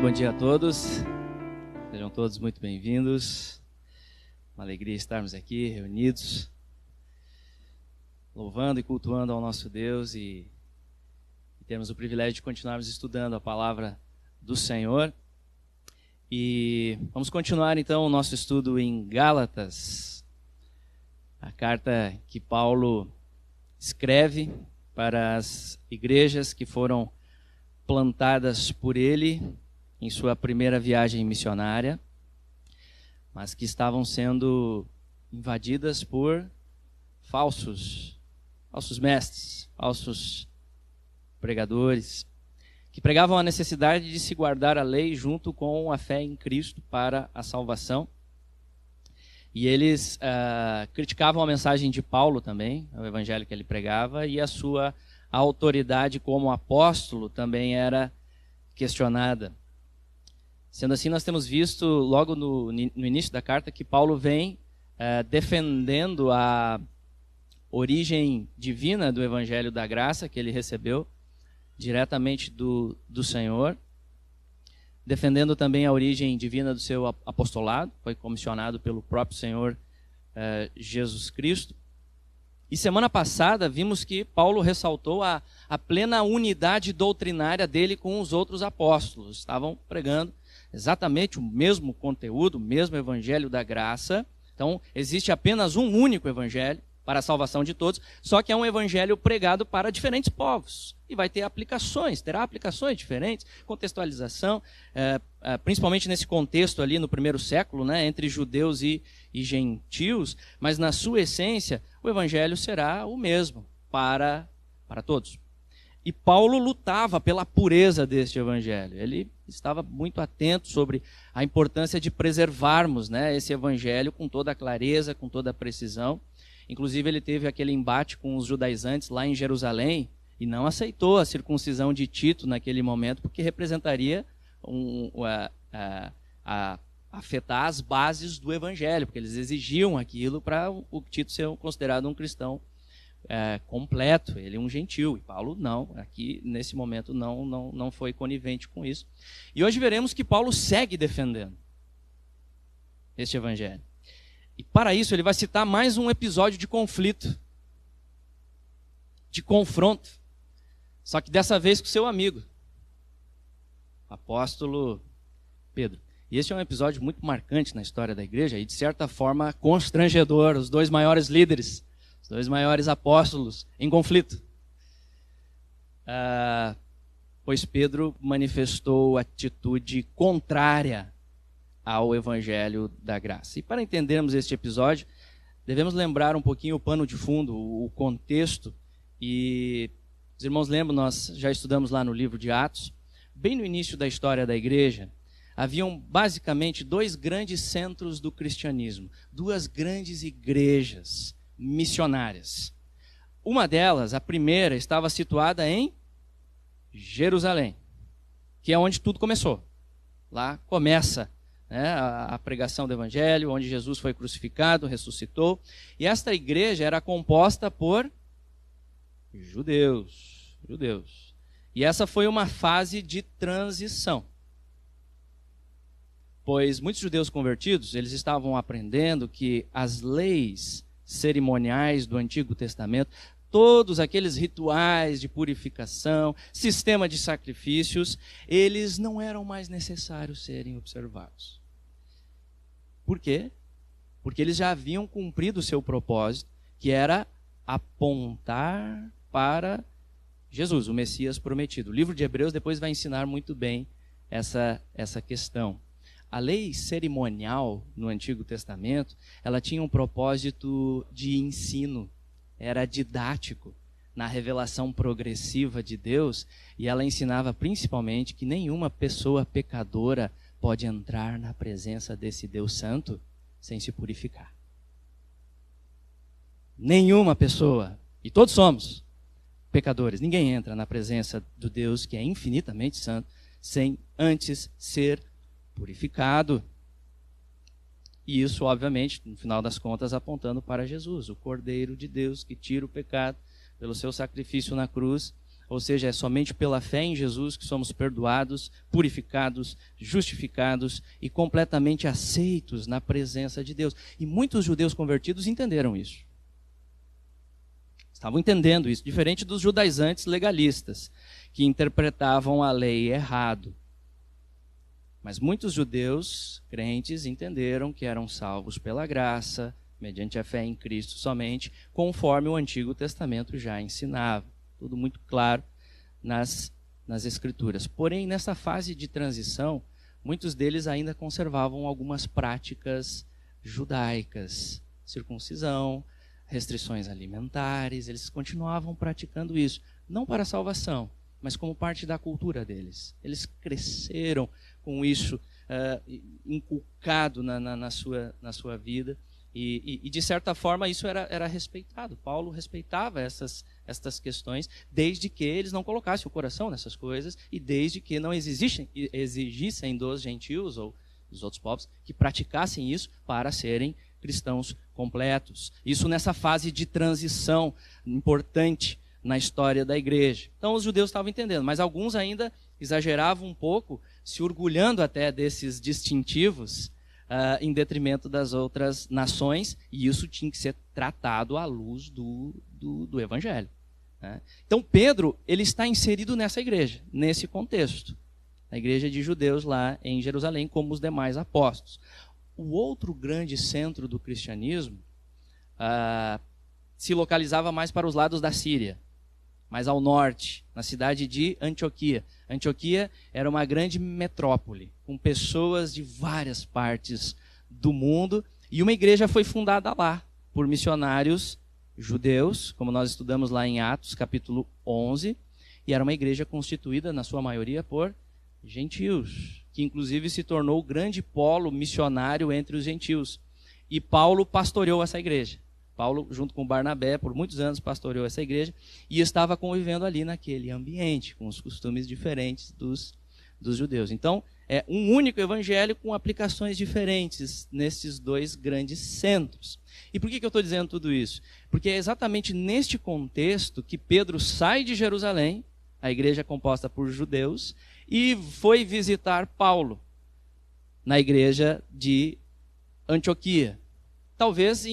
bom dia a todos. Sejam todos muito bem-vindos. Uma alegria estarmos aqui reunidos, louvando e cultuando ao nosso Deus e termos o privilégio de continuarmos estudando a palavra do Senhor. E vamos continuar então o nosso estudo em Gálatas, a carta que Paulo escreve para as igrejas que foram plantadas por ele em sua primeira viagem missionária, mas que estavam sendo invadidas por falsos mestres, falsos pregadores, que pregavam a necessidade de se guardar a lei junto com a fé em Cristo para a salvação. E eles criticavam a mensagem de Paulo também, o evangelho que ele pregava, e a sua autoridade como apóstolo também era questionada. Sendo assim, nós temos visto logo no início da carta que Paulo vem defendendo a origem divina do evangelho da graça que ele recebeu diretamente do Senhor, defendendo também a origem divina do seu apostolado, foi comissionado pelo próprio Senhor Jesus Cristo. E semana passada vimos que Paulo ressaltou a plena unidade doutrinária dele com os outros apóstolos. Estavam pregando exatamente o mesmo conteúdo, o mesmo evangelho da graça. Então, existe apenas um único evangelho para a salvação de todos, só que é um evangelho pregado para diferentes povos. E vai ter aplicações, terá aplicações diferentes, contextualização, principalmente nesse contexto ali no primeiro século, né, entre judeus e gentios, mas na sua essência o evangelho será o mesmo para todos. E Paulo lutava pela pureza deste evangelho. Ele estava muito atento sobre a importância de preservarmos, né, esse evangelho com toda a clareza, com toda a precisão. Inclusive ele teve aquele embate com os judaizantes lá em Jerusalém e não aceitou a circuncisão de Tito naquele momento, porque representaria afetar as bases do evangelho, porque eles exigiam aquilo para o Tito ser considerado um cristão completo. Ele é um gentil, e Paulo não, aqui nesse momento não foi conivente com isso. E hoje veremos que Paulo segue defendendo este evangelho. E para isso ele vai citar mais um episódio de conflito, de confronto, só que dessa vez com seu amigo, o apóstolo Pedro. E esse é um episódio muito marcante na história da igreja e de certa forma constrangedor, os dois maiores líderes, os dois maiores apóstolos em conflito. Pois Pedro manifestou atitude contrária ao evangelho da graça. E para entendermos este episódio, devemos lembrar um pouquinho o pano de fundo, o contexto. E os irmãos lembram, nós já estudamos lá no livro de Atos, bem no início da história da igreja, haviam basicamente dois grandes centros do cristianismo, duas grandes igrejas missionárias. Uma delas, a primeira, estava situada em Jerusalém, que é onde tudo começou. Lá começa a pregação do evangelho, onde Jesus foi crucificado, ressuscitou. E esta igreja era composta por judeus. E essa foi uma fase de transição. Pois muitos judeus convertidos, eles estavam aprendendo que as leis cerimoniais do Antigo Testamento, todos aqueles rituais de purificação, sistema de sacrifícios, eles não eram mais necessários serem observados. Por quê? Porque eles já haviam cumprido o seu propósito, que era apontar para Jesus, o Messias prometido. O livro de Hebreus depois vai ensinar muito bem essa questão. A lei cerimonial no Antigo Testamento, ela tinha um propósito de ensino, era didático na revelação progressiva de Deus, e ela ensinava principalmente que nenhuma pessoa pecadora pode entrar na presença desse Deus Santo sem se purificar. Nenhuma pessoa, e todos somos pecadores, ninguém entra na presença do Deus que é infinitamente santo sem antes ser purificado. E isso, obviamente, no final das contas, apontando para Jesus, o Cordeiro de Deus que tira o pecado pelo seu sacrifício na cruz, ou seja, é somente pela fé em Jesus que somos perdoados, purificados, justificados e completamente aceitos na presença de Deus. E muitos judeus convertidos entenderam isso. Estavam entendendo isso, diferente dos judaizantes legalistas, que interpretavam a lei errado. Mas muitos judeus crentes entenderam que eram salvos pela graça, mediante a fé em Cristo somente, conforme o Antigo Testamento já ensinava. Tudo muito claro nas Escrituras. Porém, nessa fase de transição, muitos deles ainda conservavam algumas práticas judaicas, circuncisão, restrições alimentares, eles continuavam praticando isso, não para a salvação, mas como parte da cultura deles. Eles cresceram com isso inculcado na sua vida e, de certa forma, isso era respeitado. Paulo respeitava estas questões, desde que eles não colocassem o coração nessas coisas e desde que não exigissem dos gentios ou dos outros povos que praticassem isso para serem cristãos completos. Isso nessa fase de transição importante na história da igreja. Então os judeus estavam entendendo, mas alguns ainda exageravam um pouco, se orgulhando até desses distintivos em detrimento das outras nações, e isso tinha que ser tratado à luz do Evangelho. Né? Então Pedro, ele está inserido nessa igreja, nesse contexto. A igreja de judeus lá em Jerusalém, como os demais apóstolos. O outro grande centro do cristianismo se localizava mais para os lados da Síria, mais ao norte, na cidade de Antioquia. Antioquia era uma grande metrópole, com pessoas de várias partes do mundo, e uma igreja foi fundada lá, por missionários judeus, como nós estudamos lá em Atos, capítulo 11, e era uma igreja constituída, na sua maioria, por gentios, que inclusive se tornou o grande polo missionário entre os gentios. E Paulo pastoreou essa igreja. Paulo, junto com Barnabé, por muitos anos pastoreou essa igreja e estava convivendo ali naquele ambiente, com os costumes diferentes dos judeus. Então, é um único evangelho com aplicações diferentes nesses dois grandes centros. E por que eu estou dizendo tudo isso? Porque é exatamente neste contexto que Pedro sai de Jerusalém, a igreja composta por judeus, e foi visitar Paulo na igreja de Antioquia. Talvez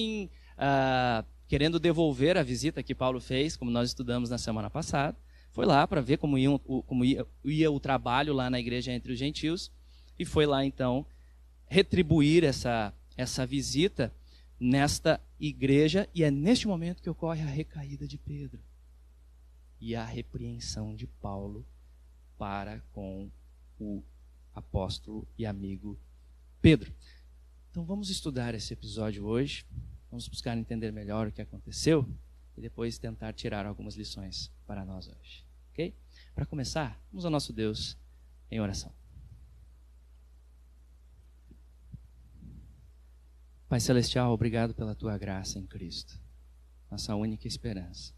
querendo devolver a visita que Paulo fez, como nós estudamos na semana passada. Foi lá para ver como ia o trabalho lá na igreja entre os gentios, e foi lá então retribuir essa visita nesta igreja, e é neste momento que ocorre a recaída de Pedro e a repreensão de Paulo para com o apóstolo e amigo Pedro. Então vamos estudar esse episódio hoje, vamos buscar entender melhor o que aconteceu e depois tentar tirar algumas lições para nós hoje, ok? Para começar, vamos ao nosso Deus em oração. Pai Celestial, obrigado pela Tua graça em Cristo, nossa única esperança.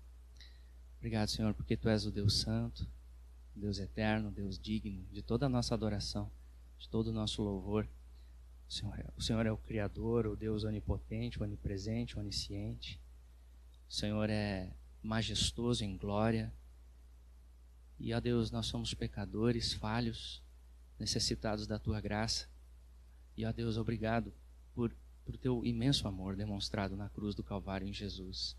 Obrigado, Senhor, porque Tu és o Deus Santo, Deus eterno, Deus digno de toda a nossa adoração, de todo o nosso louvor. O Senhor é o Criador, o Deus onipotente, onipresente, onisciente. O Senhor é majestoso em glória. E, ó Deus, nós somos pecadores, falhos, necessitados da Tua graça. E, ó Deus, obrigado por Teu imenso amor demonstrado na cruz do Calvário em Jesus,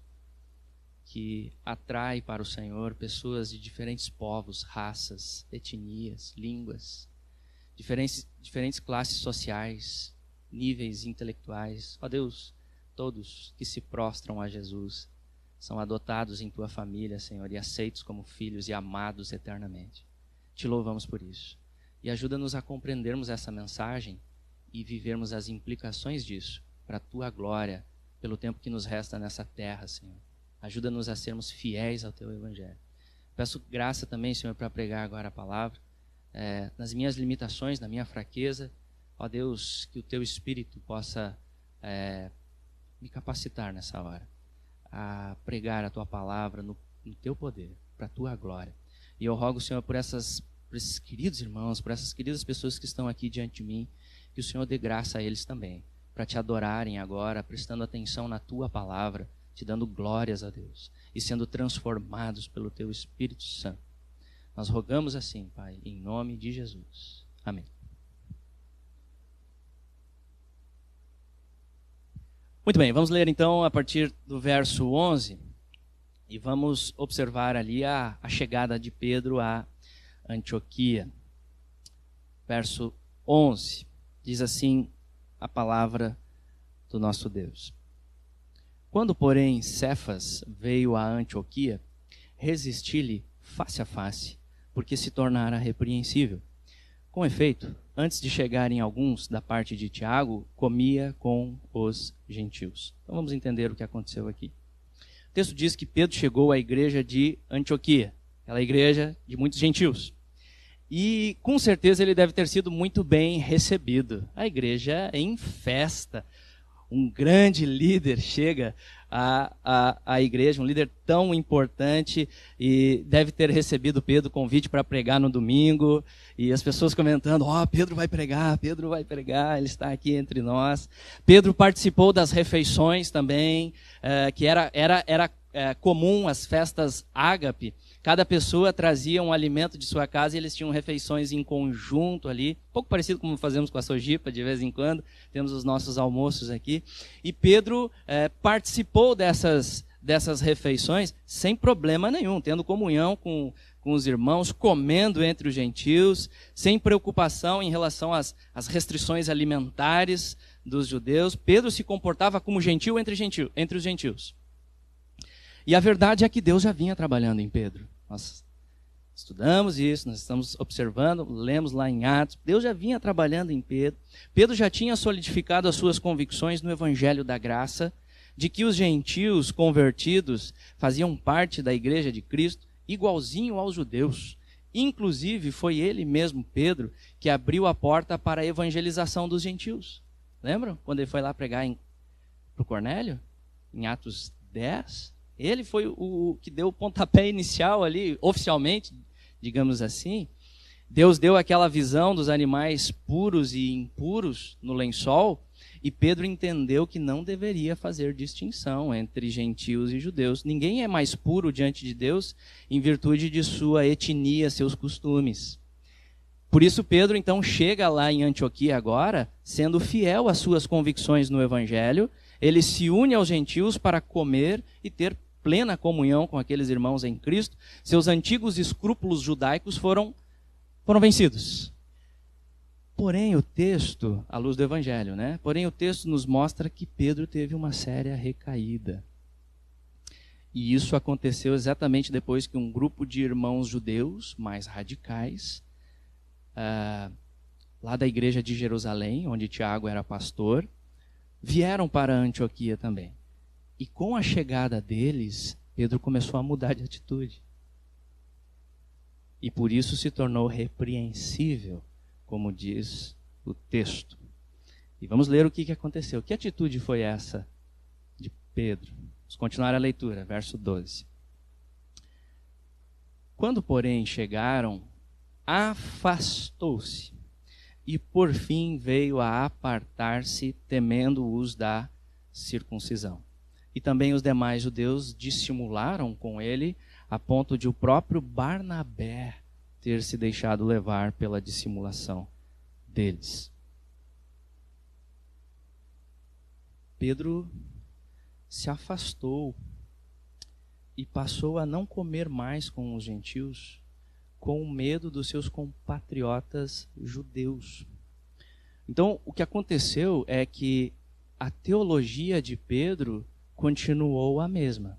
que atrai para o Senhor pessoas de diferentes povos, raças, etnias, línguas, diferentes classes sociais, níveis intelectuais. Ó Deus, todos que se prostram a Jesus são adotados em Tua família, Senhor, e aceitos como filhos e amados eternamente. Te louvamos por isso. E ajuda-nos a compreendermos essa mensagem e vivermos as implicações disso para a Tua glória, pelo tempo que nos resta nessa terra, Senhor. Ajuda-nos a sermos fiéis ao Teu Evangelho. Peço graça também, Senhor, para pregar agora a palavra. Nas minhas limitações, na minha fraqueza, ó Deus, que o Teu Espírito possa me capacitar nessa hora a pregar a Tua palavra no Teu poder, para a Tua glória. E eu rogo, Senhor, por esses queridos irmãos, por essas queridas pessoas que estão aqui diante de mim, que o Senhor dê graça a eles também, para Te adorarem agora, prestando atenção na Tua palavra, Te dando glórias a Deus e sendo transformados pelo Teu Espírito Santo. Nós rogamos assim, Pai, em nome de Jesus. Amém. Muito bem, vamos ler então a partir do verso 11 e vamos observar ali a chegada de Pedro a Antioquia. Verso 11, diz assim a palavra do nosso Deus. Quando, porém, Cefas veio a Antioquia, resisti-lhe face a face, porque se tornara repreensível. Com efeito, antes de chegarem alguns da parte de Tiago, comia com os gentios. Então vamos entender o que aconteceu aqui. O texto diz que Pedro chegou à igreja de Antioquia, aquela igreja de muitos gentios. E com certeza ele deve ter sido muito bem recebido. A igreja é em festa. Um grande líder chega à igreja, um líder tão importante, e deve ter recebido Pedro convite para pregar no domingo, e as pessoas comentando, Pedro vai pregar, ele está aqui entre nós. Pedro participou das refeições também, que era comum, as festas ágape. Cada pessoa trazia um alimento de sua casa e eles tinham refeições em conjunto ali, um pouco parecido como fazemos com a Sojipa de vez em quando, temos os nossos almoços aqui. E Pedro participou dessas refeições sem problema nenhum, tendo comunhão com os irmãos, comendo entre os gentios, sem preocupação em relação às restrições alimentares dos judeus. Pedro se comportava como gentil entre os gentios. E a verdade é que Deus já vinha trabalhando em Pedro. Nós estudamos isso, nós estamos observando, lemos lá em Atos. Deus já vinha trabalhando em Pedro. Pedro já tinha solidificado as suas convicções no Evangelho da Graça, de que os gentios convertidos faziam parte da igreja de Cristo, igualzinho aos judeus. Inclusive, foi ele mesmo, Pedro, que abriu a porta para a evangelização dos gentios. Lembram? Quando ele foi lá pregar para o Cornélio, em Atos 10? Ele foi o que deu o pontapé inicial ali, oficialmente, digamos assim. Deus deu aquela visão dos animais puros e impuros no lençol, e Pedro entendeu que não deveria fazer distinção entre gentios e judeus. Ninguém é mais puro diante de Deus em virtude de sua etnia, seus costumes. Por isso Pedro então chega lá em Antioquia agora, sendo fiel às suas convicções no Evangelho. Ele se une aos gentios para comer e ter plena comunhão com aqueles irmãos em Cristo. Seus antigos escrúpulos judaicos foram vencidos. Porém, o texto, à luz do Evangelho, Porém, o texto nos mostra que Pedro teve uma séria recaída. E isso aconteceu exatamente depois que um grupo de irmãos judeus mais radicais, lá da igreja de Jerusalém, onde Tiago era pastor, vieram para Antioquia também. E com a chegada deles, Pedro começou a mudar de atitude. E por isso se tornou repreensível, como diz o texto. E vamos ler o que aconteceu. Que atitude foi essa de Pedro? Vamos continuar a leitura, verso 12. Quando, porém, chegaram, afastou-se e por fim veio a apartar-se, temendo-os da circuncisão. E também os demais judeus dissimularam com ele, a ponto de o próprio Barnabé ter se deixado levar pela dissimulação deles. Pedro se afastou e passou a não comer mais com os gentios, com medo dos seus compatriotas judeus. Então, o que aconteceu é que a teologia de Pedro continuou a mesma.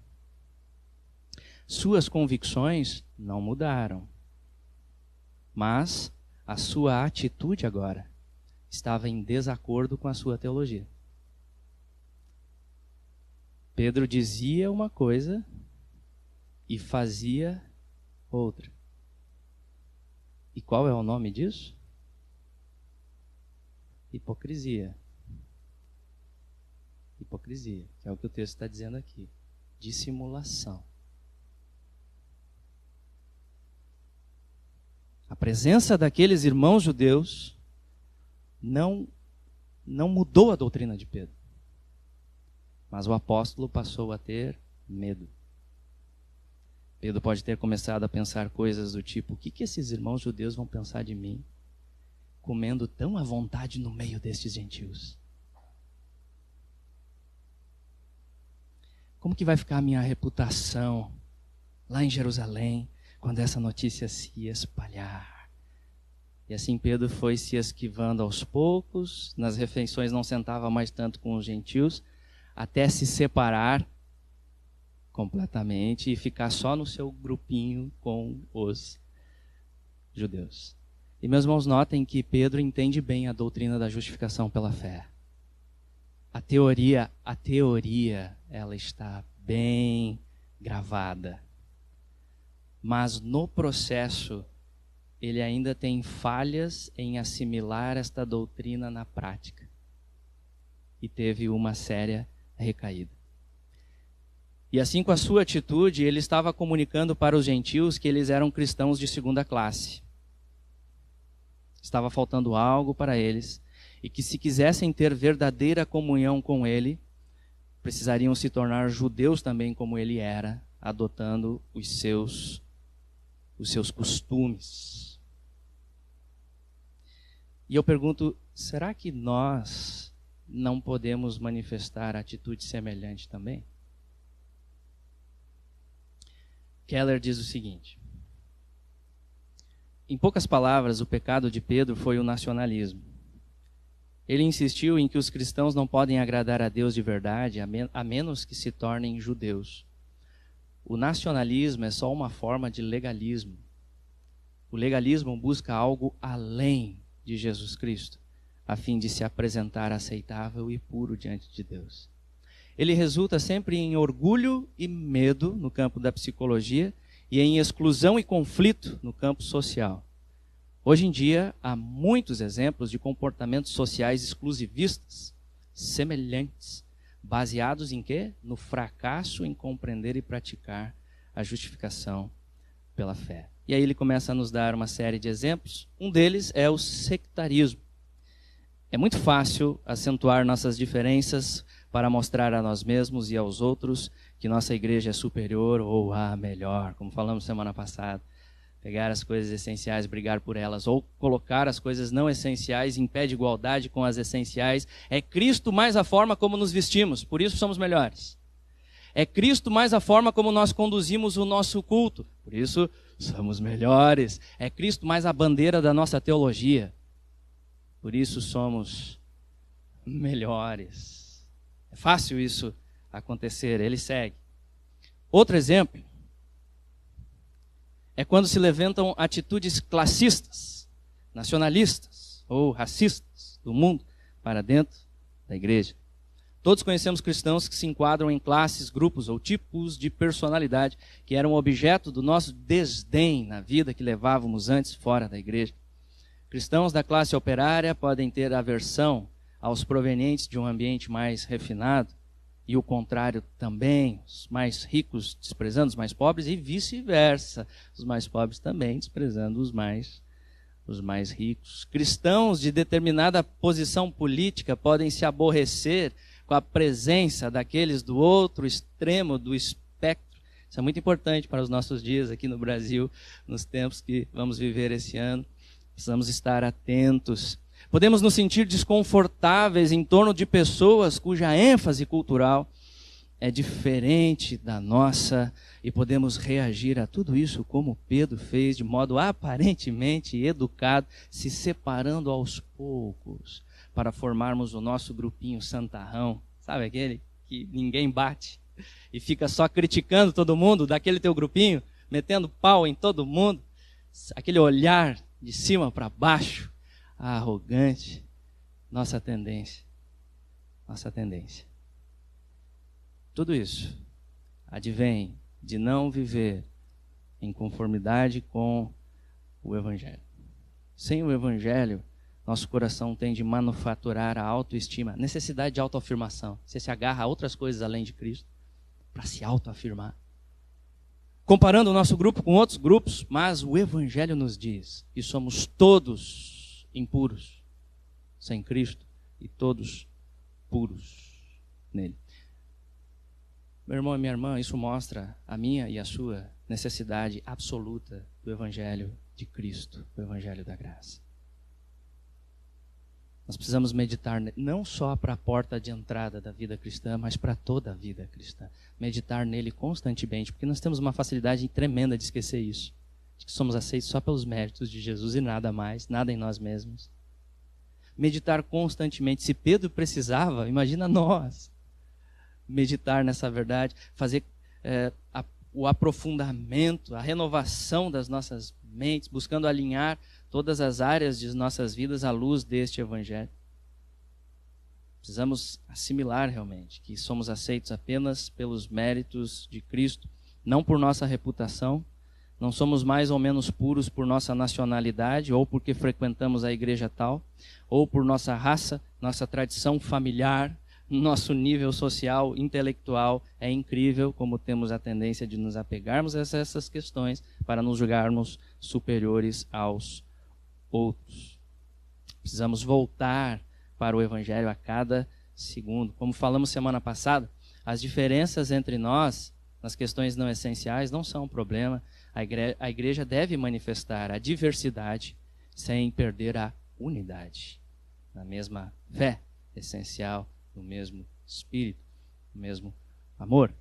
Suas convicções não mudaram, mas a sua atitude agora estava em desacordo com a sua teologia. Pedro dizia uma coisa e fazia outra. E qual é o nome disso? Hipocrisia. Hipocrisia, que é o que o texto está dizendo aqui. Dissimulação. A presença daqueles irmãos judeus não mudou a doutrina de Pedro. Mas o apóstolo passou a ter medo. Pedro pode ter começado a pensar coisas do tipo: o que esses irmãos judeus vão pensar de mim, comendo tão à vontade no meio destes gentios? Como que vai ficar a minha reputação lá em Jerusalém quando essa notícia se espalhar? E assim Pedro foi se esquivando aos poucos, nas refeições não sentava mais tanto com os gentios, até se separar completamente e ficar só no seu grupinho com os judeus. E meus irmãos, notem que Pedro entende bem a doutrina da justificação pela fé. A teoria, ela está bem gravada. Mas no processo, ele ainda tem falhas em assimilar esta doutrina na prática. E teve uma séria recaída. E assim, com a sua atitude, ele estava comunicando para os gentios que eles eram cristãos de segunda classe. Estava faltando algo para eles, e que se quisessem ter verdadeira comunhão com ele, precisariam se tornar judeus também como ele era, adotando os seus costumes. E eu pergunto, será que nós não podemos manifestar atitude semelhante também? Keller diz o seguinte: em poucas palavras, o pecado de Pedro foi o nacionalismo. Ele insistiu em que os cristãos não podem agradar a Deus de verdade a menos que se tornem judeus. O nacionalismo é só uma forma de legalismo. O legalismo busca algo além de Jesus Cristo, a fim de se apresentar aceitável e puro diante de Deus. Ele resulta sempre em orgulho e medo no campo da psicologia e em exclusão e conflito no campo social. Hoje em dia, há muitos exemplos de comportamentos sociais exclusivistas, semelhantes, baseados em quê? No fracasso em compreender e praticar a justificação pela fé. E aí ele começa a nos dar uma série de exemplos. Um deles é o sectarismo. É muito fácil acentuar nossas diferenças para mostrar a nós mesmos e aos outros que nossa igreja é superior ou melhor, como falamos semana passada. Pegar as coisas essenciais, brigar por elas, ou colocar as coisas não essenciais em pé de igualdade com as essenciais. É Cristo mais a forma como nos vestimos, por isso somos melhores. É Cristo mais a forma como nós conduzimos o nosso culto, por isso somos melhores. É Cristo mais a bandeira da nossa teologia, por isso somos melhores. É fácil isso acontecer, ele segue. Outro exemplo é quando se levantam atitudes classistas, nacionalistas ou racistas do mundo para dentro da igreja. Todos conhecemos cristãos que se enquadram em classes, grupos ou tipos de personalidade que eram objeto do nosso desdém na vida que levávamos antes fora da igreja. Cristãos da classe operária podem ter aversão aos provenientes de um ambiente mais refinado, e o contrário também, os mais ricos desprezando os mais pobres e vice-versa, os mais pobres também desprezando os mais ricos. Cristãos de determinada posição política podem se aborrecer com a presença daqueles do outro extremo do espectro. Isso é muito importante para os nossos dias aqui no Brasil, nos tempos que vamos viver esse ano. Precisamos estar atentos. Podemos nos sentir desconfortáveis em torno de pessoas cuja ênfase cultural é diferente da nossa e podemos reagir a tudo isso como Pedro fez, de modo aparentemente educado, se separando aos poucos para formarmos o nosso grupinho santarrão. Sabe aquele que ninguém bate e fica só criticando todo mundo, daquele teu grupinho, metendo pau em todo mundo, aquele olhar de cima para baixo, arrogante, nossa tendência. Tudo isso advém de não viver em conformidade com o Evangelho. Sem o Evangelho, nosso coração tende a manufaturar a autoestima, a necessidade de autoafirmação. Você se agarra a outras coisas além de Cristo para se autoafirmar. Comparando o nosso grupo com outros grupos, mas o Evangelho nos diz que somos todos impuros sem Cristo e todos puros nele. Meu irmão e minha irmã, isso mostra a minha e a sua necessidade absoluta do Evangelho de Cristo, do Evangelho da graça. Nós precisamos meditar não só para a porta de entrada da vida cristã, mas para toda a vida cristã. Meditar nele constantemente, porque nós temos uma facilidade tremenda de esquecer isso. De que somos aceitos só pelos méritos de Jesus e nada mais, nada em nós mesmos. Meditar constantemente. Se Pedro precisava, imagina nós. Meditar nessa verdade, fazer o aprofundamento, a renovação das nossas mentes, buscando alinhar todas as áreas de nossas vidas à luz deste Evangelho. Precisamos assimilar realmente que somos aceitos apenas pelos méritos de Cristo, não por nossa reputação. Não somos mais ou menos puros por nossa nacionalidade, ou porque frequentamos a igreja tal, ou por nossa raça, nossa tradição familiar, nosso nível social, intelectual. É incrível como temos a tendência de nos apegarmos a essas questões para nos julgarmos superiores aos outros. Precisamos voltar para o Evangelho a cada segundo. Como falamos semana passada, as diferenças entre nós nas questões não essenciais não são um problema. A igreja deve manifestar a diversidade sem perder a unidade, na mesma fé essencial, no mesmo espírito, no mesmo amor.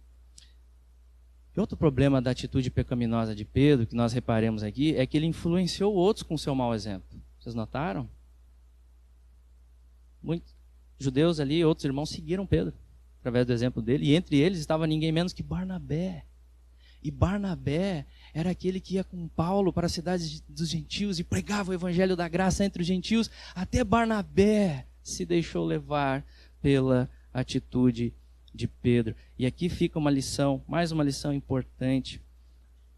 E outro problema da atitude pecaminosa de Pedro, que nós reparemos aqui, é que ele influenciou outros com seu mau exemplo. Vocês notaram? Muitos judeus ali, outros irmãos, seguiram Pedro, através do exemplo dele, e entre eles estava ninguém menos que Barnabé. E Barnabé era aquele que ia com Paulo para as cidades dos gentios e pregava o evangelho da graça entre os gentios. Até Barnabé se deixou levar pela atitude de Pedro. E aqui fica uma lição, mais uma lição importante.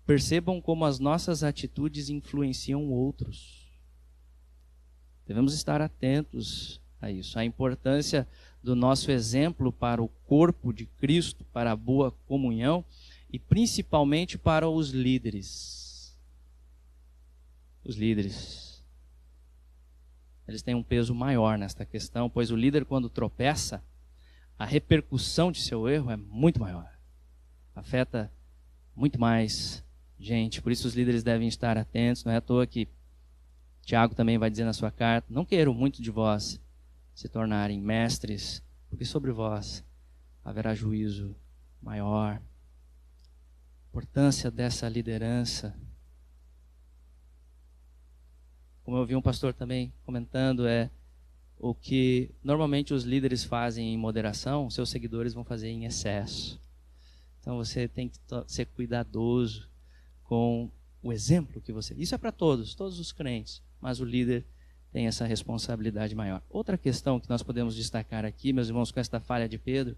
Percebam como as nossas atitudes influenciam outros. Devemos estar atentos a isso. A importância do nosso exemplo para o corpo de Cristo, para a boa comunhão, e principalmente para os líderes. Os líderes. Eles têm um peso maior nesta questão, pois o líder, quando tropeça, a repercussão de seu erro é muito maior. Afeta muito mais gente. Por isso os líderes devem estar atentos. Não é à toa que Tiago também vai dizer na sua carta: não quero muito de vós se tornarem mestres, porque sobre vós haverá juízo maior. Importância dessa liderança. Como eu vi um pastor também comentando, é o que normalmente os líderes fazem em moderação, seus seguidores vão fazer em excesso. Então você tem que ser cuidadoso com o exemplo que você... Isso é para todos os crentes, mas o líder tem essa responsabilidade maior. Outra questão que nós podemos destacar aqui, meus irmãos, com esta falha de Pedro,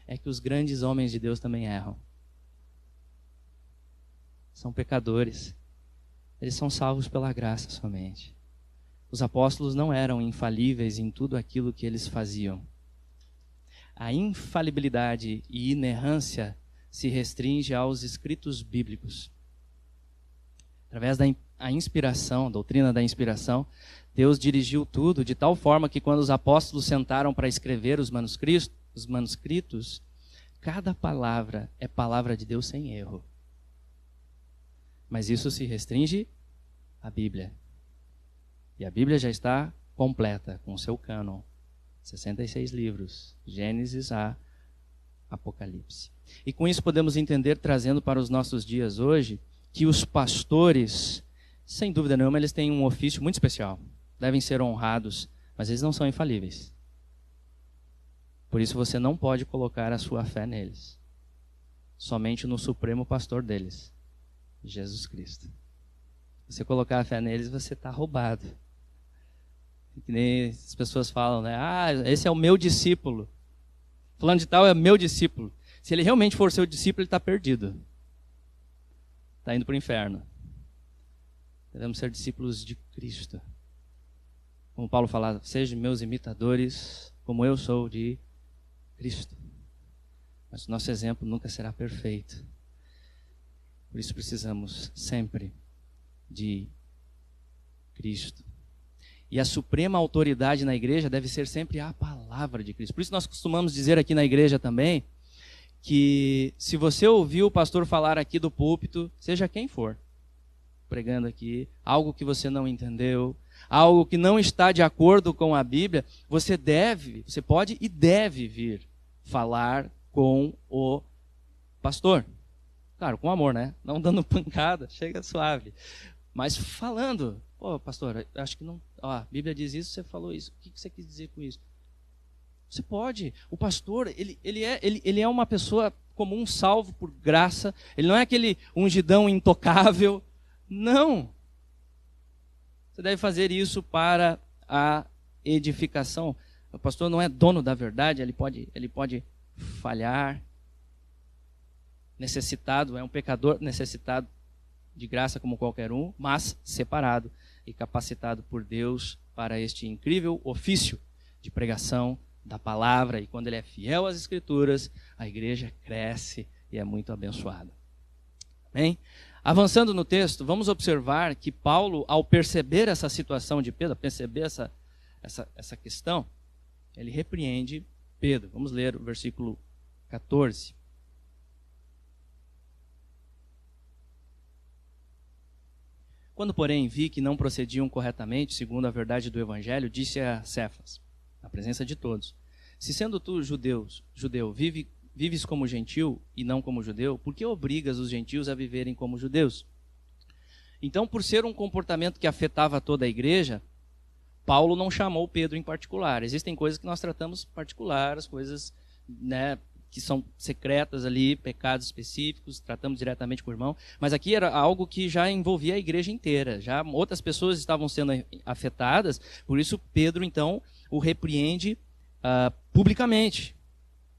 é que os grandes homens de Deus também erram. São pecadores. Eles são salvos pela graça somente. Os apóstolos não eram infalíveis em tudo aquilo que eles faziam. A infalibilidade e inerrância se restringe aos escritos bíblicos. Através da inspiração, a doutrina da inspiração, Deus dirigiu tudo de tal forma que quando os apóstolos sentaram para escrever os manuscritos, cada palavra é palavra de Deus sem erro. Mas isso se restringe à Bíblia. E a Bíblia já está completa, com o seu cânon. 66 livros, Gênesis a Apocalipse. E com isso podemos entender, trazendo para os nossos dias hoje, que os pastores, sem dúvida nenhuma, eles têm um ofício muito especial. Devem ser honrados, mas eles não são infalíveis. Por isso você não pode colocar a sua fé neles. Somente no supremo pastor deles, Jesus Cristo. Se você colocar a fé neles, você está roubado. Que nem as pessoas falam, né? Ah, esse é o meu discípulo. Fulano de tal é meu discípulo. Se ele realmente for seu discípulo, ele está perdido. Está indo para o inferno. Devemos ser discípulos de Cristo. Como Paulo falava, sejam meus imitadores, como eu sou de Cristo. Mas o nosso exemplo nunca será perfeito. Por isso precisamos sempre de Cristo. E a suprema autoridade na igreja deve ser sempre a palavra de Cristo. Por isso nós costumamos dizer aqui na igreja também que se você ouvir o pastor falar aqui do púlpito, seja quem for, pregando aqui, algo que você não entendeu, algo que não está de acordo com a Bíblia, você pode e deve vir falar com o pastor. Claro, com amor, né? Não dando pancada, chega suave. Mas falando, pô, pastor, acho que não. Ó, a Bíblia diz isso, você falou isso. O que você quis dizer com isso? Você pode. O pastor, ele é uma pessoa comum, salvo por graça. Ele não é aquele ungidão intocável. Não. Você deve fazer isso para a edificação. O pastor não é dono da verdade, ele pode falhar. Necessitado, é um pecador necessitado de graça como qualquer um, mas separado e capacitado por Deus para este incrível ofício de pregação da palavra. E quando ele é fiel às Escrituras, a igreja cresce e é muito abençoada. Amém? Avançando no texto, vamos observar que Paulo, ao perceber essa situação de Pedro, perceber essa questão, ele repreende Pedro. Vamos ler o versículo 14. Quando, porém, vi que não procediam corretamente, segundo a verdade do Evangelho, disse a Cefas, na presença de todos: se sendo tu judeu, vives como gentil e não como judeu, por que obrigas os gentios a viverem como judeus? Então, por ser um comportamento que afetava toda a igreja, Paulo não chamou Pedro em particular. Existem coisas que nós tratamos particular, as coisas, né, que são secretas ali, pecados específicos, tratamos diretamente com o irmão. Mas aqui era algo que já envolvia a igreja inteira. Já outras pessoas estavam sendo afetadas, por isso Pedro, então, o repreende publicamente.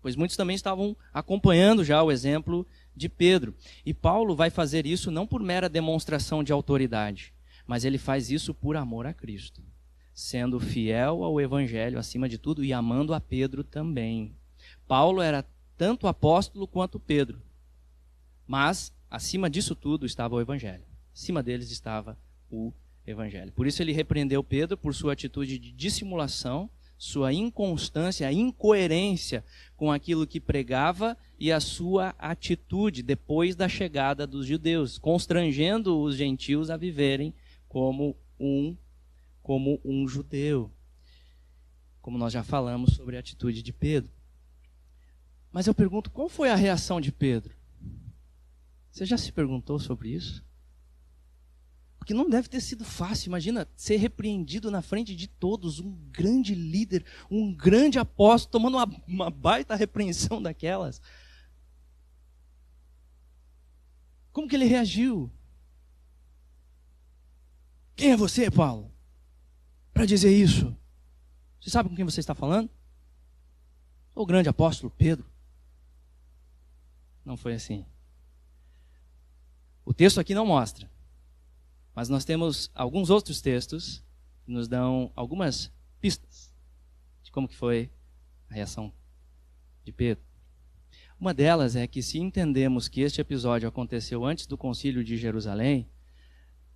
Pois muitos também estavam acompanhando já o exemplo de Pedro. E Paulo vai fazer isso não por mera demonstração de autoridade, mas ele faz isso por amor a Cristo, sendo fiel ao Evangelho acima de tudo e amando a Pedro também. Paulo era tanto apóstolo quanto Pedro, mas acima disso tudo estava o Evangelho. Acima deles estava o Evangelho. Por isso ele repreendeu Pedro por sua atitude de dissimulação, sua inconstância, a incoerência com aquilo que pregava e a sua atitude depois da chegada dos judeus, constrangendo os gentios a viverem como um judeu. Como nós já falamos sobre a atitude de Pedro. Mas eu pergunto, qual foi a reação de Pedro? Você já se perguntou sobre isso? Porque não deve ter sido fácil. Imagina ser repreendido na frente de todos, um grande líder, um grande apóstolo, tomando uma baita repreensão daquelas. Como que ele reagiu? Quem é você, Paulo, para dizer isso? Você sabe com quem você está falando? O grande apóstolo Pedro. Não foi assim. O texto aqui não mostra. Mas nós temos alguns outros textos que nos dão algumas pistas de como que foi a reação de Pedro. Uma delas é que, se entendemos que este episódio aconteceu antes do concílio de Jerusalém,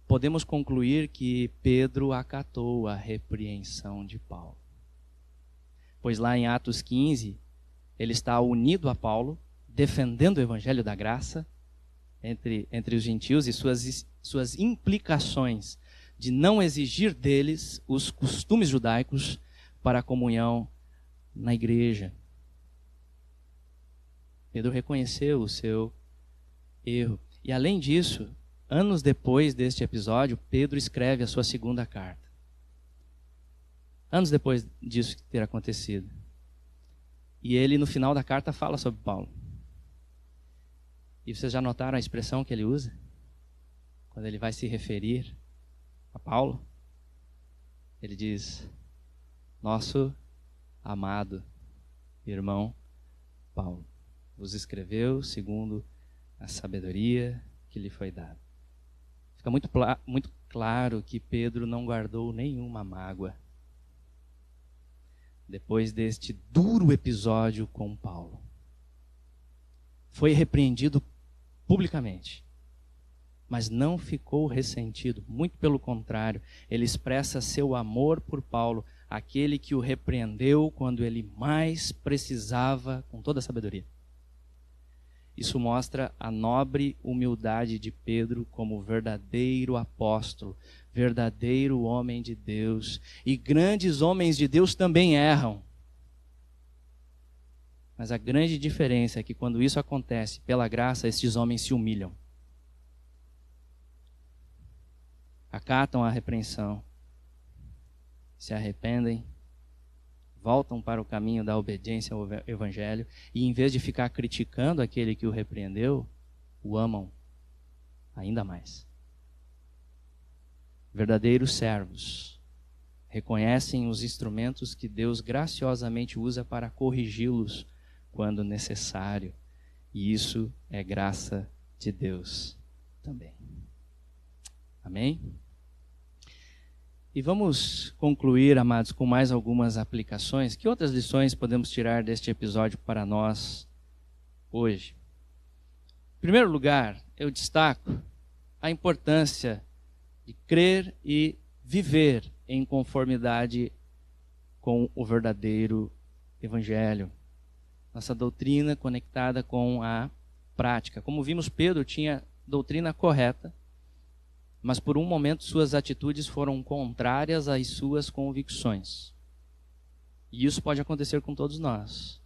podemos concluir que Pedro acatou a repreensão de Paulo. Pois lá em Atos 15, ele está unido a Paulo, defendendo o evangelho da graça entre os gentios e suas implicações de não exigir deles os costumes judaicos para a comunhão na igreja. Pedro reconheceu o seu erro. E além disso, anos depois deste episódio, Pedro escreve a sua segunda carta. Anos depois disso ter acontecido. E ele, no final da carta, fala sobre Paulo. E vocês já notaram a expressão que ele usa? Quando ele vai se referir a Paulo, ele diz: nosso amado irmão Paulo vos escreveu segundo a sabedoria que lhe foi dada. Fica muito claro que Pedro não guardou nenhuma mágoa depois deste duro episódio com Paulo. Foi repreendido publicamente, mas não ficou ressentido. Muito pelo contrário, ele expressa seu amor por Paulo, aquele que o repreendeu quando ele mais precisava, com toda a sabedoria. Isso mostra a nobre humildade de Pedro como verdadeiro apóstolo, verdadeiro homem de Deus. E grandes homens de Deus também erram. Mas a grande diferença é que quando isso acontece, pela graça, estes homens se humilham. Acatam a repreensão, se arrependem, voltam para o caminho da obediência ao Evangelho e, em vez de ficar criticando aquele que o repreendeu, o amam ainda mais. Verdadeiros servos reconhecem os instrumentos que Deus graciosamente usa para corrigi-los quando necessário. E isso é graça de Deus também. Amém? E vamos concluir, amados, com mais algumas aplicações. Que outras lições podemos tirar deste episódio para nós hoje? Em primeiro lugar, eu destaco a importância de crer e viver em conformidade com o verdadeiro Evangelho. Nossa doutrina conectada com a prática. Como vimos, Pedro tinha doutrina correta, mas por um momento suas atitudes foram contrárias às suas convicções. E isso pode acontecer com todos nós.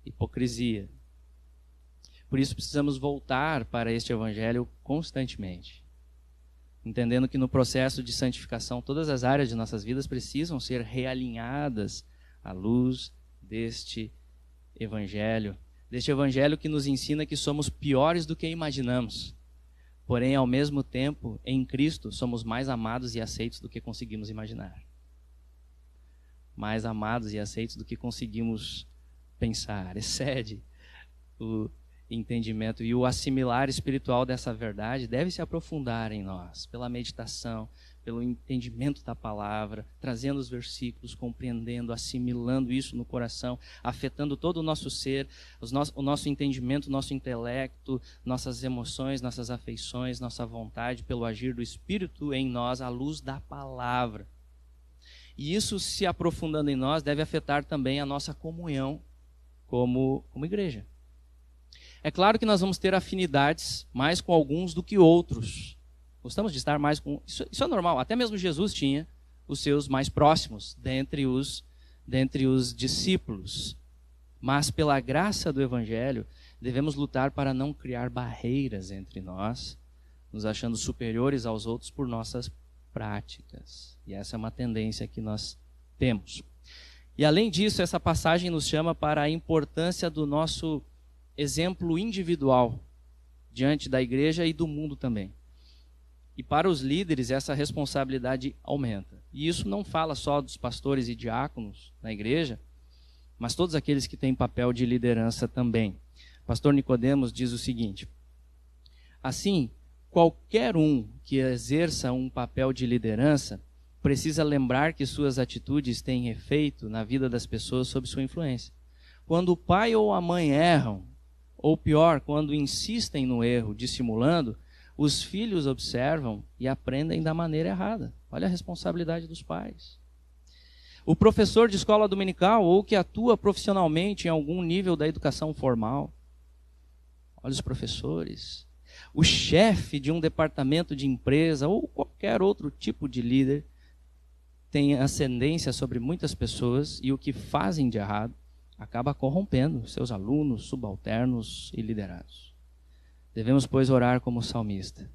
Hipocrisia. Por isso precisamos voltar para este Evangelho constantemente, entendendo que no processo de santificação todas as áreas de nossas vidas precisam ser realinhadas à luz deste Evangelho que nos ensina que somos piores do que imaginamos. Porém, ao mesmo tempo, em Cristo, somos mais amados e aceitos do que conseguimos imaginar. Mais amados e aceitos do que conseguimos pensar. Excede o entendimento e o assimilar espiritual dessa verdade deve se aprofundar em nós, pela meditação, pelo entendimento da palavra, trazendo os versículos, compreendendo, assimilando isso no coração, afetando todo o nosso ser, o nosso entendimento, nosso intelecto, nossas emoções, nossas afeições, nossa vontade, pelo agir do Espírito em nós, à luz da palavra. E isso, se aprofundando em nós, deve afetar também a nossa comunhão como igreja. É claro que nós vamos ter afinidades mais com alguns do que outros. Gostamos de estar mais com... Isso é normal. Até mesmo Jesus tinha os seus mais próximos dentre os discípulos. Mas pela graça do Evangelho, devemos lutar para não criar barreiras entre nós, nos achando superiores aos outros por nossas práticas. E essa é uma tendência que nós temos. E além disso, essa passagem nos chama para a importância do nosso exemplo individual diante da igreja e do mundo também. E para os líderes essa responsabilidade aumenta. E isso não fala só dos pastores e diáconos na igreja, mas todos aqueles que têm papel de liderança também. O pastor Nicodemos diz o seguinte: assim, qualquer um que exerça um papel de liderança precisa lembrar que suas atitudes têm efeito na vida das pessoas sob sua influência. Quando o pai ou a mãe erram, ou pior, quando insistem no erro, dissimulando, os filhos observam e aprendem da maneira errada. Olha a responsabilidade dos pais. O professor de escola dominical ou que atua profissionalmente em algum nível da educação formal. Olha os professores. O chefe de um departamento de empresa ou qualquer outro tipo de líder tem ascendência sobre muitas pessoas e o que fazem de errado acaba corrompendo seus alunos, subalternos e liderados. Devemos, pois, orar como salmista.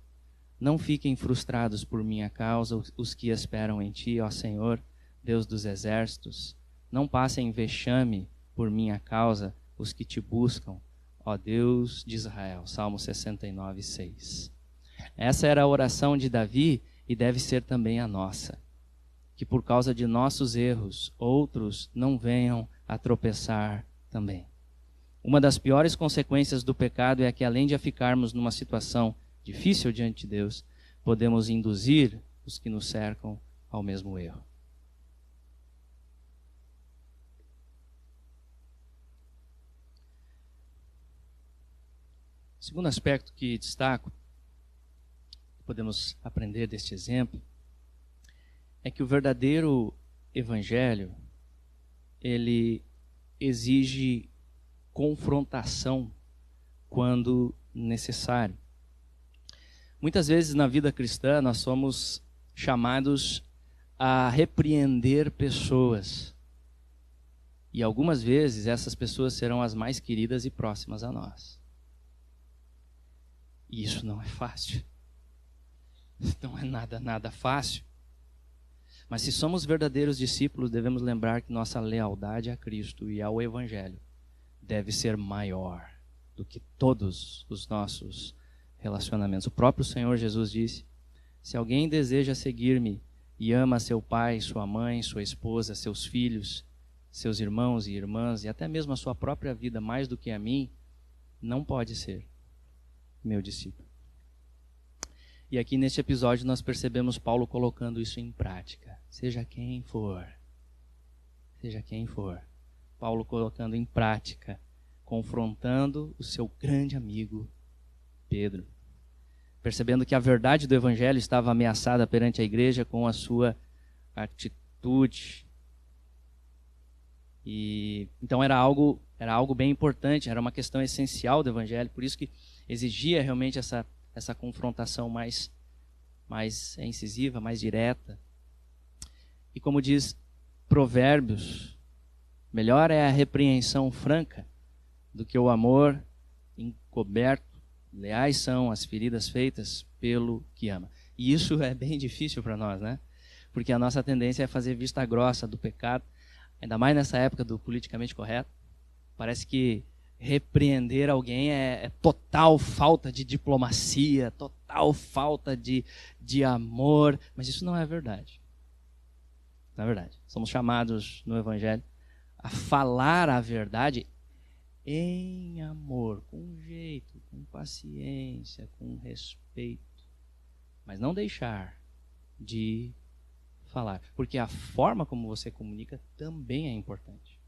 Não fiquem frustrados por minha causa os que esperam em ti, ó Senhor, Deus dos exércitos. Não passem vexame por minha causa os que te buscam, ó Deus de Israel. Salmo 69, 6. Essa era a oração de Davi e deve ser também a nossa. Que por causa de nossos erros, outros não venham a tropeçar também. Uma das piores consequências do pecado é que, além de ficarmos numa situação difícil diante de Deus, podemos induzir os que nos cercam ao mesmo erro. O segundo aspecto que destaco, que podemos aprender deste exemplo, é que o verdadeiro evangelho, ele exige confrontação quando necessário. Muitas vezes na vida cristã nós somos chamados a repreender pessoas. E algumas vezes essas pessoas serão as mais queridas e próximas a nós. E isso não é fácil. Não é nada fácil. Mas se somos verdadeiros discípulos, devemos lembrar que nossa lealdade a Cristo e ao Evangelho deve ser maior do que todos os nossos relacionamentos. O próprio Senhor Jesus disse: se alguém deseja seguir-me e ama seu pai, sua mãe, sua esposa, seus filhos, seus irmãos e irmãs, e até mesmo a sua própria vida mais do que a mim, não pode ser meu discípulo. E aqui neste episódio nós percebemos Paulo colocando isso em prática. Seja quem for, Paulo colocando em prática, confrontando o seu grande amigo Pedro, percebendo que a verdade do Evangelho estava ameaçada perante a igreja com a sua atitude. E então era algo bem importante, era uma questão essencial do Evangelho, por isso que exigia realmente essa confrontação mais incisiva, mais direta. E como diz Provérbios, melhor é a repreensão franca do que o amor encoberto. Leais são as feridas feitas pelo que ama. E isso é bem difícil para nós, né? Porque a nossa tendência é fazer vista grossa do pecado, ainda mais nessa época do politicamente correto. Parece que repreender alguém é total falta de diplomacia, total falta de amor. Mas isso não é verdade. Não é verdade. Somos chamados no Evangelho a falar a verdade em amor, com jeito, com paciência, com respeito. Mas não deixar de falar. Porque a forma como você comunica também é importante.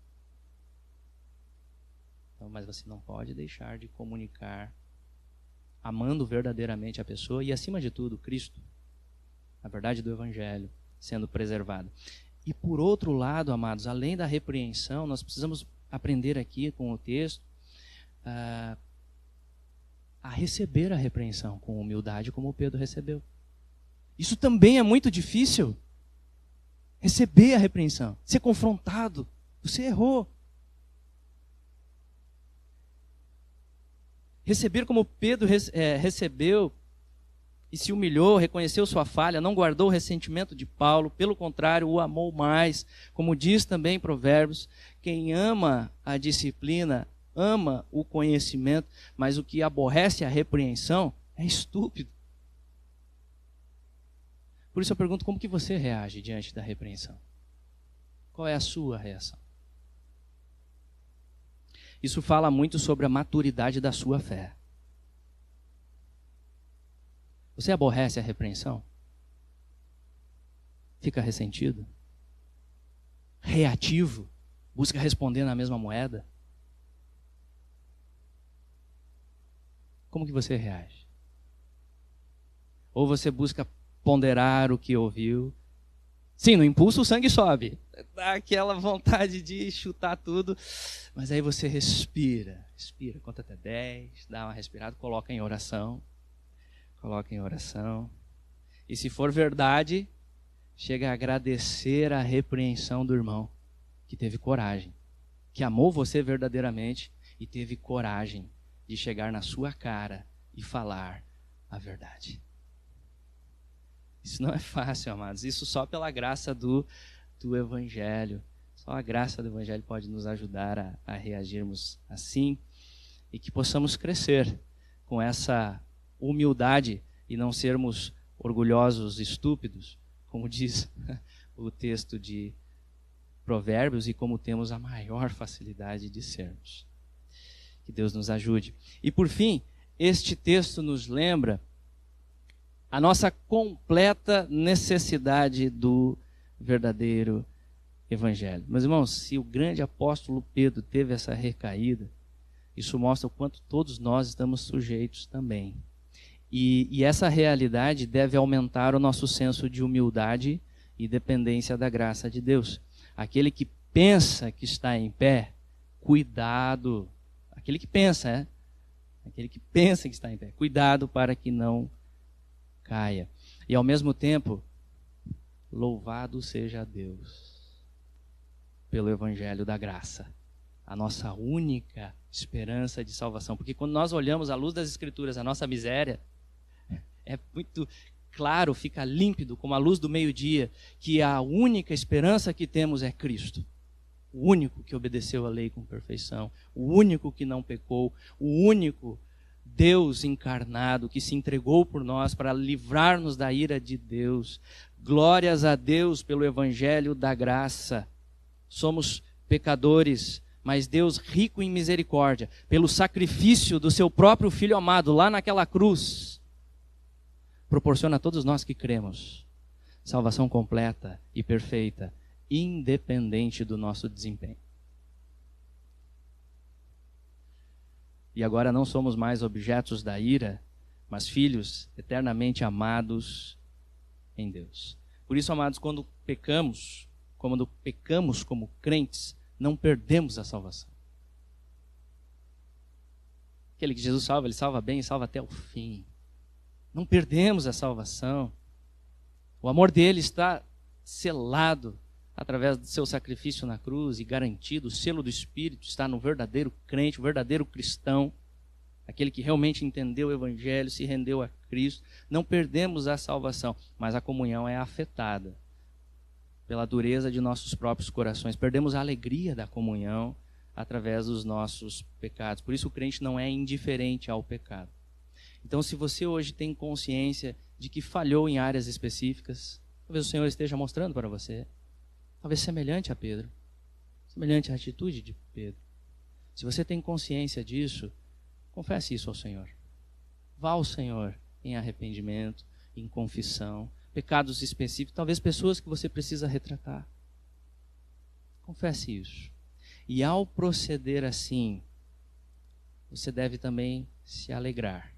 Então, mas você não pode deixar de comunicar amando verdadeiramente a pessoa e, acima de tudo, Cristo. A verdade do Evangelho sendo preservada. E por outro lado, amados, além da repreensão, nós precisamos aprender aqui com o texto a receber a repreensão com humildade, como Pedro recebeu. Isso também é muito difícil. Receber a repreensão, ser confrontado. Você errou. Receber como Pedro recebeu e se humilhou, reconheceu sua falha, não guardou o ressentimento de Paulo, pelo contrário, o amou mais. Como diz também Provérbios, quem ama a disciplina, ama o conhecimento, mas o que aborrece a repreensão é estúpido. Por isso eu pergunto, como que você reage diante da repreensão? Qual é a sua reação? Isso fala muito sobre a maturidade da sua fé. Você aborrece a repreensão? Fica ressentido? Reativo? Busca responder na mesma moeda? Como que você reage? Ou você busca ponderar o que ouviu? Sim, no impulso o sangue sobe. Dá aquela vontade de chutar tudo. Mas aí você respira, conta até 10, dá uma respirada, coloca em oração. E se for verdade, chega a agradecer a repreensão do irmão, que teve coragem, que amou você verdadeiramente e teve coragem de chegar na sua cara e falar a verdade. Isso não é fácil, amados. Isso só pela graça do Evangelho. Só a graça do Evangelho pode nos ajudar a reagirmos assim e que possamos crescer com essa humildade e não sermos orgulhosos, estúpidos, como diz o texto de Provérbios e como temos a maior facilidade de sermos. Que Deus nos ajude. E por fim, este texto nos lembra a nossa completa necessidade do verdadeiro Evangelho. Meus irmãos, se o grande apóstolo Pedro teve essa recaída, isso mostra o quanto todos nós estamos sujeitos também. E essa realidade deve aumentar o nosso senso de humildade e dependência da graça de Deus. Aquele que pensa que está em pé, cuidado. Aquele que pensa, aquele que pensa que está em pé. Cuidado para que não caia. E ao mesmo tempo, louvado seja Deus pelo Evangelho da graça, a nossa única esperança de salvação. Porque quando nós olhamos à luz das Escrituras a nossa miséria, é muito claro, fica límpido, como a luz do meio-dia, que a única esperança que temos é Cristo. O único que obedeceu a lei com perfeição, o único que não pecou, o único Deus encarnado que se entregou por nós para livrar-nos da ira de Deus. Glórias a Deus pelo Evangelho da graça. Somos pecadores, mas Deus, rico em misericórdia, pelo sacrifício do seu próprio Filho amado lá naquela cruz, proporciona a todos nós que cremos salvação completa e perfeita, independente do nosso desempenho. E agora não somos mais objetos da ira, mas filhos eternamente amados em Deus. Por isso, amados, quando pecamos como crentes, não perdemos a salvação. Aquele que Jesus salva, ele salva bem e salva até o fim. Não perdemos a salvação. O amor dele está selado através do seu sacrifício na cruz e garantido. O selo do Espírito está no verdadeiro crente, o verdadeiro cristão, aquele que realmente entendeu o Evangelho, se rendeu a Cristo. Não perdemos a salvação, mas a comunhão é afetada pela dureza de nossos próprios corações. Perdemos a alegria da comunhão através dos nossos pecados. Por isso o crente não é indiferente ao pecado. Então, se você hoje tem consciência de que falhou em áreas específicas, talvez o Senhor esteja mostrando para você, talvez semelhante a Pedro, semelhante à atitude de Pedro. Se você tem consciência disso, confesse isso ao Senhor. Vá ao Senhor em arrependimento, em confissão, pecados específicos, talvez pessoas que você precisa retratar. Confesse isso. E ao proceder assim, você deve também se alegrar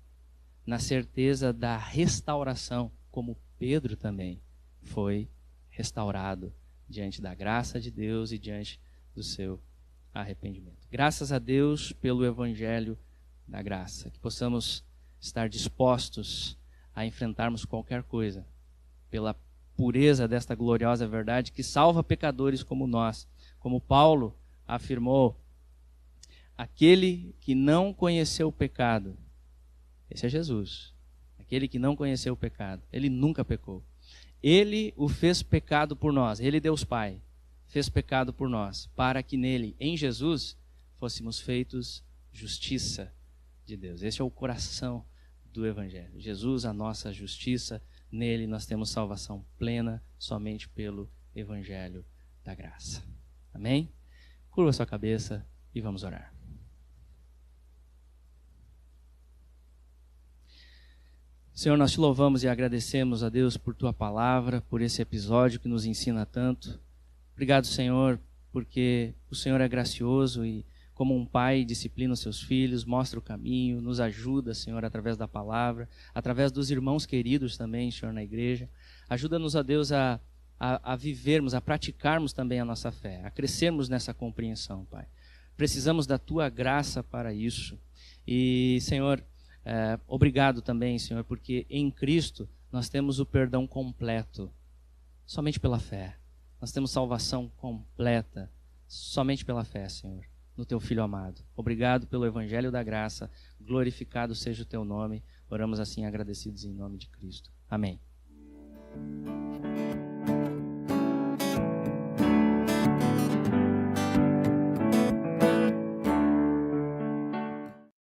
na certeza da restauração, como Pedro também foi restaurado diante da graça de Deus e diante do seu arrependimento. Graças a Deus pelo Evangelho da graça, que possamos estar dispostos a enfrentarmos qualquer coisa, pela pureza desta gloriosa verdade que salva pecadores como nós. Como Paulo afirmou, aquele que não conheceu o pecado, esse é Jesus, aquele que não conheceu o pecado, ele nunca pecou. Ele o fez pecado por nós, ele, Deus Pai, fez pecado por nós, para que nele, em Jesus, fôssemos feitos justiça de Deus. Esse é o coração do Evangelho. Jesus, a nossa justiça, nele nós temos salvação plena, somente pelo Evangelho da graça. Amém? Curva sua cabeça e vamos orar. Senhor, nós te louvamos e agradecemos a Deus por tua palavra, por esse episódio que nos ensina tanto. Obrigado, Senhor, porque o Senhor é gracioso e, como um pai, disciplina os seus filhos, mostra o caminho, nos ajuda, Senhor, através da palavra, através dos irmãos queridos também, Senhor, na igreja. Ajuda-nos, a Deus, a vivermos, a praticarmos também a nossa fé, a crescermos nessa compreensão, Pai. Precisamos da tua graça para isso. E, Senhor, obrigado também, Senhor, porque em Cristo nós temos o perdão completo, somente pela fé. Nós temos salvação completa, somente pela fé, Senhor, no teu Filho amado. Obrigado pelo Evangelho da graça, glorificado seja o teu nome. Oramos assim agradecidos em nome de Cristo. Amém.